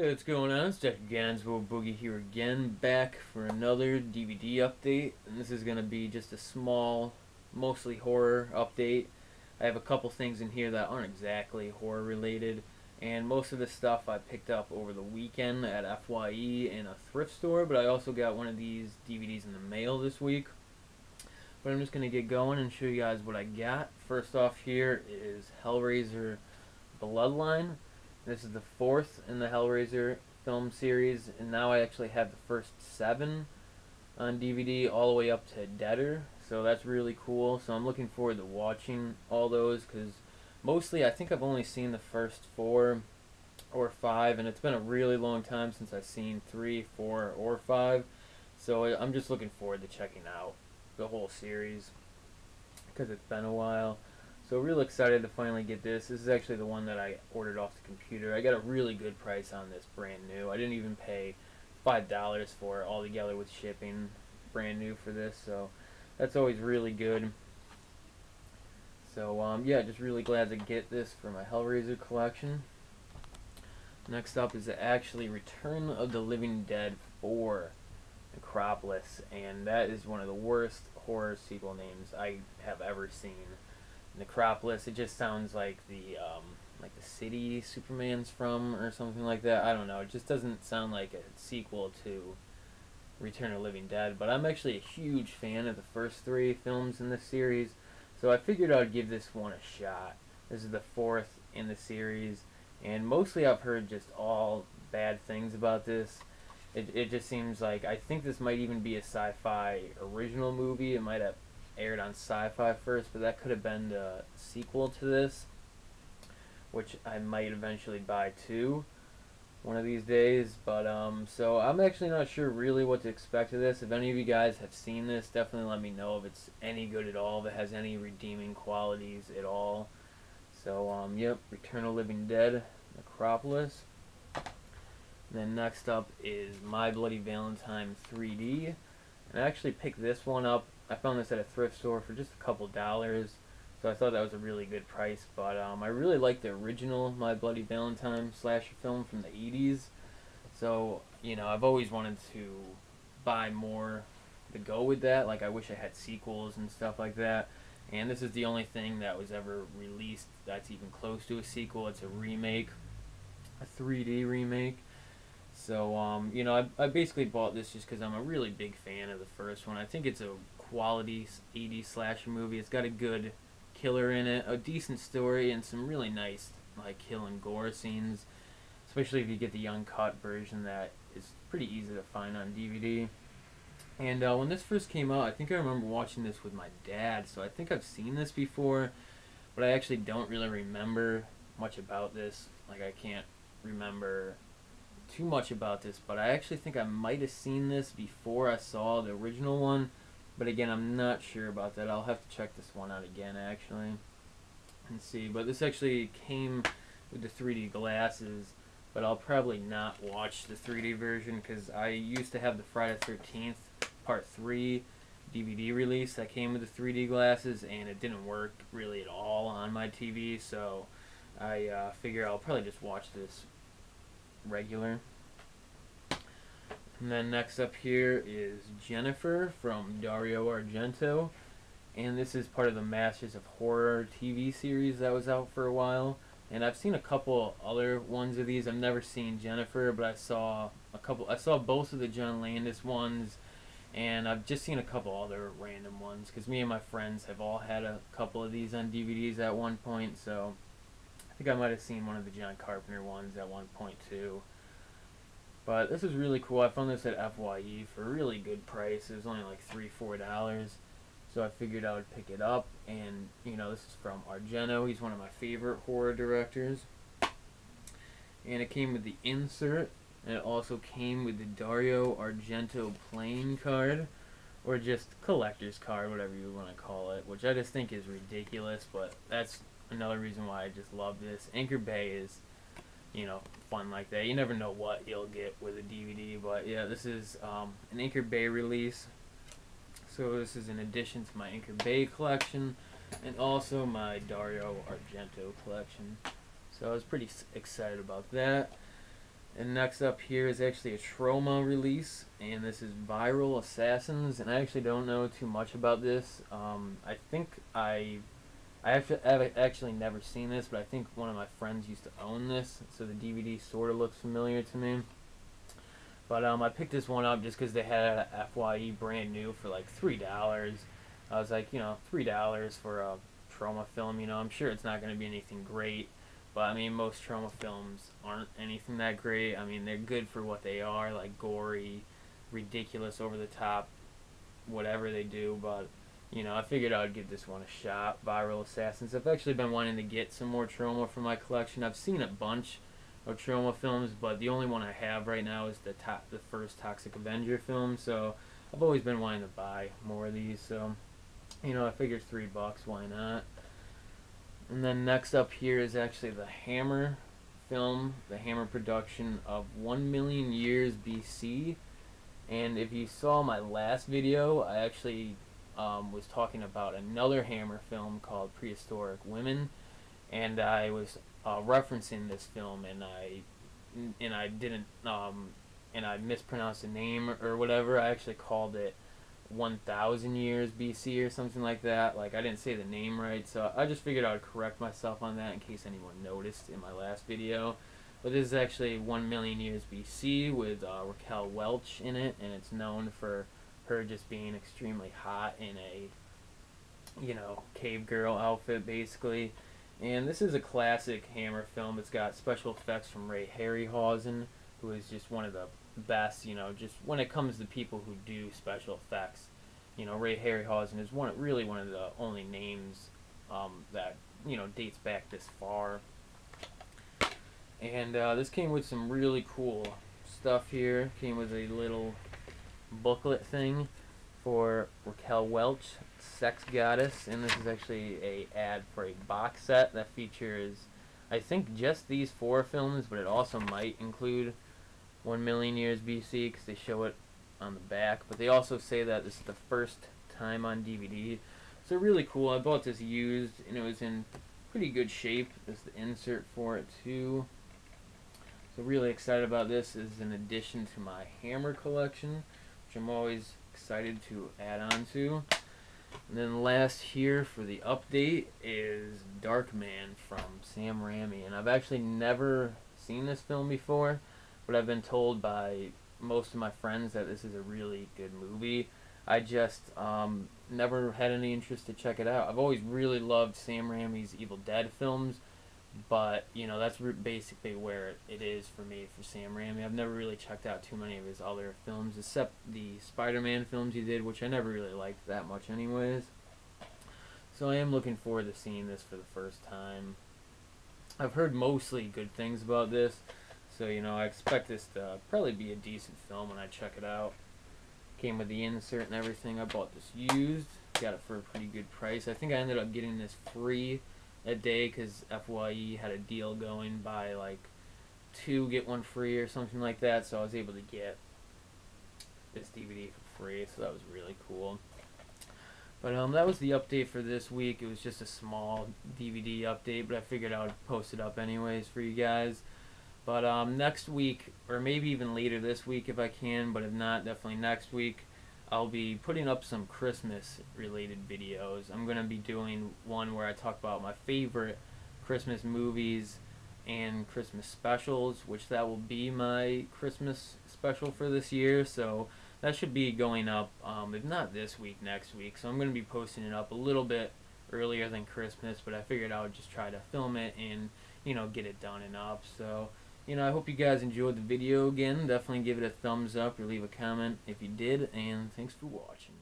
Hey, what's going on? It's Dr. Gansbo Boogie here again, back for another DVD update. And this is going to be just a small, mostly horror update. I have a couple things in here that aren't exactly horror related. And most of the stuff I picked up over the weekend at FYE in a thrift store. But I also got one of these DVDs in the mail this week. But I'm just going to get going and show you guys what I got. First off here is Hellraiser Bloodline. This is the fourth in the Hellraiser film series, and now I actually have the first 7 on DVD all the way up to Deader, so that's really cool. So I'm looking forward to watching all those, because mostly I think I've only seen the first 4 or 5, and it's been a really long time since I've seen 3, 4, or 5, so I'm just looking forward to checking out the whole series, because it's been a while. So real excited to finally get this. This is actually the one that I ordered off the computer. I got a really good price on this, brand new. I didn't even pay $5 for it all together with shipping, brand new for this. So that's always really good. So yeah, just really glad to get this for my Hellraiser collection. Next up is actually Return of the Living Dead 4 Necropolis, and that is one of the worst horror sequel names I have ever seen. Necropolis, it just sounds like the city Superman's from or something like that. I don't know, it just doesn't sound like a sequel to Return of the Living Dead. But I'm actually a huge fan of the first 3 films in this series, so I figured I'd give this one a shot. This is the 4th in the series, and mostly I've heard just all bad things about this. It just seems like, I think this might even be a sci-fi original movie. It might have aired on Sci-Fi first, but that could have been the sequel to this, which I might eventually buy too one of these days. But so I'm actually not sure really what to expect of this. If any of you guys have seen this, definitely let me know if it's any good at all, if it has any redeeming qualities at all. So yep, Return of the Living Dead Necropolis. And then next up is My Bloody Valentine 3D, and I actually picked this one up. I found this at a thrift store for just a couple dollars, so I thought that was a really good price. But I really like the original My Bloody Valentine slasher film from the 80s. So, you know, I've always wanted to buy more to go with that. Like, I wish I had sequels and stuff like that. And this is the only thing that was ever released that's even close to a sequel. It's a remake, a 3D remake. So, you know, I basically bought this just because I'm a really big fan of the first one. I think it's a quality 80s slasher movie. It's got a good killer in it, a decent story, and some really nice, like, kill and gore scenes, especially if you get the uncut version that is pretty easy to find on DVD. And when this first came out, I think I remember watching this with my dad, so I think I've seen this before, but I actually don't really remember much about this. Like, I can't remember too much about this, but I actually think I might have seen this before I saw the original one, but again, I'm not sure about that. I'll have to check this one out again actually and see. But this actually came with the 3D glasses, but I'll probably not watch the 3D version because I used to have the Friday 13th Part 3 DVD release that came with the 3D glasses, and it didn't work really at all on my TV, so I figure I'll probably just watch this regular. And then next up here is Jennifer from Dario Argento, and this is part of the Masters of Horror TV series that was out for a while. And I've seen a couple other ones of these. I've never seen Jennifer, but I saw both of the John Landis ones, and I've just seen a couple other random ones because me and my friends have all had a couple of these on DVDs at one point. So I think I might have seen one of the John Carpenter ones at one point too. But this is really cool. I found this at FYE for a really good price. It was only like $3-4. So I figured I would pick it up. And, you know, this is from Argento. He's one of my favorite horror directors. And it came with the insert. And it also came with the Dario Argento playing card. Or just collector's card, whatever you want to call it. Which I just think is ridiculous. But that's another reason why I just love this. Anchor Bay is, you know, fun like that. You never know what you'll get with a DVD, but yeah, this is an Anchor Bay release. So this is in addition to my Anchor Bay collection and also my Dario Argento collection. So I was pretty excited about that. And next up here is actually a Trauma release, and this is Viral Assassins. And I actually don't know too much about this. I think I've actually never seen this, but I think one of my friends used to own this, so the DVD sort of looks familiar to me. But I picked this one up just because they had a FYE brand new for like $3. I was like, $3 for a Trauma film. I'm sure it's not going to be anything great. But I mean, most Trauma films aren't anything that great. I mean, they're good for what they are, like gory, ridiculous, over the top, whatever they do. But I figured I would give this one a shot. Viral Assassins. I've actually been wanting to get some more Trauma for my collection. I've seen a bunch of Trauma films, but the only one I have right now is the first Toxic Avenger film. So I've always been wanting to buy more of these. So I figured $3, why not? And then next up here is actually the Hammer film, the Hammer production of 1,000,000 Years BC. And if you saw my last video, I actually was talking about another Hammer film called Prehistoric Women, and I was referencing this film, and I didn't and I mispronounced the name or whatever. I actually called it 1,000 Years BC or something like that. Like, I didn't say the name right, so I just figured I would correct myself on that in case anyone noticed in my last video. But this is actually 1,000,000 Years BC with Raquel Welch in it, and it's known for her just being extremely hot in a cave girl outfit, basically. And this is a classic Hammer film. It's got special effects from Ray Harryhausen, who is just one of the best, just when it comes to people who do special effects. Ray Harryhausen is really one of the only names that, dates back this far. And this came with some really cool stuff here. Came with a little booklet thing for Raquel Welch, Sex Goddess, and this is actually a ad for a box set that features, I think, just these 4 films, but it also might include 1,000,000 Years BC because they show it on the back. But they also say that this is the first time on DVD, so really cool. I bought this used, and it was in pretty good shape. There's the insert for it too. So really excited about this. As an addition to my Hammer collection, which I'm always excited to add on to. And then last here for the update is Darkman from Sam Raimi, and I've actually never seen this film before, but I've been told by most of my friends that this is a really good movie. I just never had any interest to check it out. I've always really loved Sam Raimi's Evil Dead films, but that's basically where it is for me for Sam Raimi. I've never really checked out too many of his other films, except the Spider-Man films he did, which I never really liked that much anyways. So I am looking forward to seeing this for the first time. I've heard mostly good things about this, so I expect this to probably be a decent film when I check it out. Came with the insert and everything. I bought this used, got it for a pretty good price. I think I ended up getting this free a day because FYE had a deal going, buy like 2 get 1 free or something like that, so I was able to get this DVD for free, so that was really cool. But that was the update for this week. It was just a small DVD update, but I figured I would post it up anyways for you guys. But next week, or maybe even later this week if I can, but if not, definitely next week, I'll be putting up some Christmas related videos. I'm going to be doing one where I talk about my favorite Christmas movies and Christmas specials, which that will be my Christmas special for this year. So that should be going up, if not this week, next week. So I'm going to be posting it up a little bit earlier than Christmas, but I figured I would just try to film it and, get it done and up. So, I hope you guys enjoyed the video again. Definitely give it a thumbs up or leave a comment if you did, and thanks for watching.